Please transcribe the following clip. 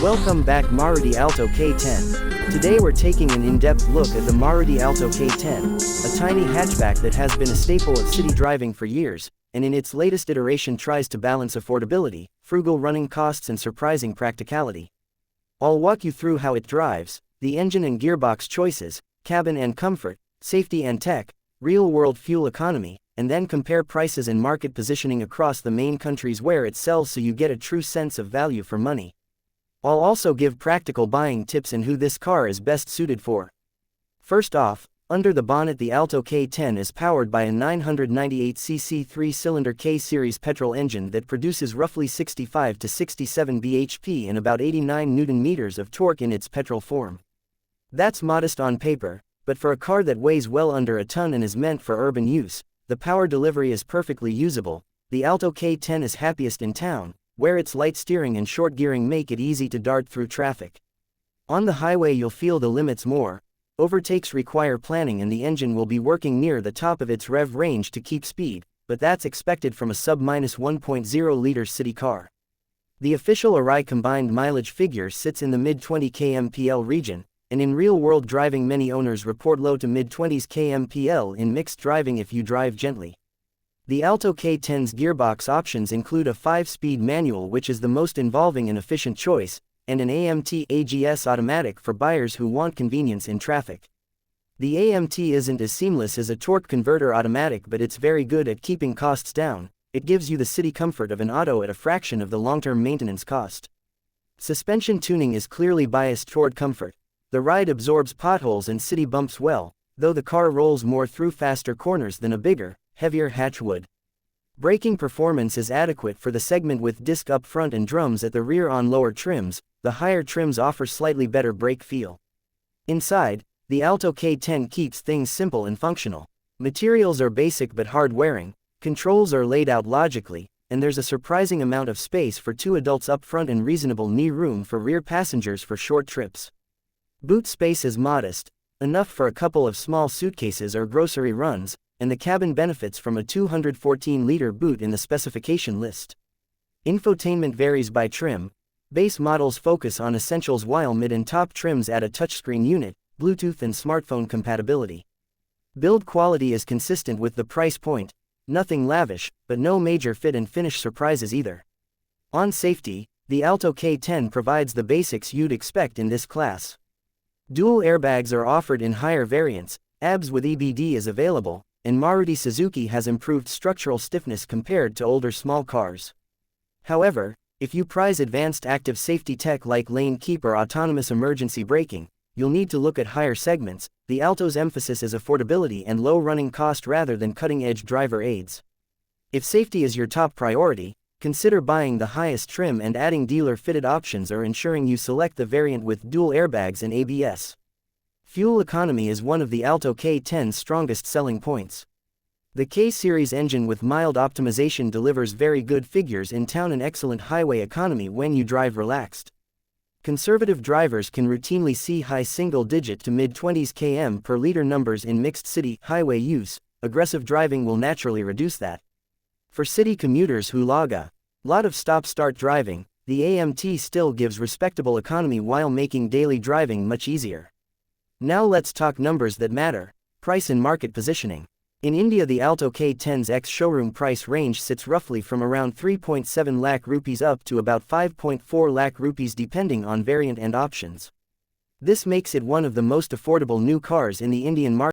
Welcome back Maruti Alto K10. Today we're taking an in-depth look at the Maruti Alto K10, a tiny hatchback that has been a staple of city driving for years, and in its latest iteration tries to balance affordability, frugal running costs and surprising practicality. I'll walk you through how it drives, the engine and gearbox choices, cabin and comfort, safety and tech, real-world fuel economy, and then compare prices and market positioning across the main countries where it sells so you get a true sense of value for money. I'll also give practical buying tips and who this car is best suited for. First off, under the bonnet, the Alto K10 is powered by a 998cc 3-cylinder K-series petrol engine that produces roughly 65 to 67 bhp and about 89 Nm of torque in its petrol form. That's modest on paper, but for a car that weighs well under a ton and is meant for urban use, the power delivery is perfectly usable. The Alto K10 is happiest in town, where its light steering and short gearing make it easy to dart through traffic. On the highway you'll feel the limits more. Overtakes require planning and the engine will be working near the top of its rev range to keep speed, but that's expected from a sub-1.0-liter city car. The official ARAI combined mileage figure sits in the mid-20 kmpl region, and in real-world driving many owners report low to mid-20s kmpl in mixed driving if you drive gently. The Alto K10's gearbox options include a 5-speed manual, which is the most involving and efficient choice, and an AMT/AGS automatic for buyers who want convenience in traffic. The AMT isn't as seamless as a torque converter automatic, but it's very good at keeping costs down. It gives you the city comfort of an auto at a fraction of the long-term maintenance cost. Suspension tuning is clearly biased toward comfort. The ride absorbs potholes and city bumps well, though the car rolls more through faster corners than a bigger, heavier hatch would. Braking performance is adequate for the segment with disc up front and drums at the rear on lower trims. The higher trims offer slightly better brake feel. Inside, the Alto K10 keeps things simple and functional. Materials are basic but hard-wearing, controls are laid out logically, and there's a surprising amount of space for 2 adults up front and reasonable knee room for rear passengers for short trips. Boot space is modest, enough for a couple of small suitcases or grocery runs, and the cabin benefits from a 214-liter boot in the specification list. Infotainment varies by trim. Base models focus on essentials while mid and top trims add a touchscreen unit, Bluetooth and smartphone compatibility. Build quality is consistent with the price point, nothing lavish, but no major fit and finish surprises either. On safety, the Alto K10 provides the basics you'd expect in this class. Dual airbags are offered in higher variants, ABS with EBD is available, and Maruti Suzuki has improved structural stiffness compared to older small cars. However, if you prize advanced active safety tech like lane keep or autonomous emergency braking, you'll need to look at higher segments. The Alto's emphasis is affordability and low running cost rather than cutting-edge driver aids. If safety is your top priority, consider buying the highest trim and adding dealer-fitted options or ensuring you select the variant with dual airbags and ABS. Fuel economy is one of the Alto K10's strongest selling points. The K-series engine with mild optimization delivers very good figures in town and excellent highway economy when you drive relaxed. Conservative drivers can routinely see high single-digit to mid-20s km per liter numbers in mixed city highway use. Aggressive driving will naturally reduce that. For city commuters who log a lot of stop-start driving, the AMT still gives respectable economy while making daily driving much easier. Now let's talk numbers that matter: price and market positioning. In India, the Alto K10's ex-showroom price range sits roughly from around 3.7 lakh rupees up to about 5.4 lakh rupees depending on variant and options. This makes it one of the most affordable new cars in the Indian market.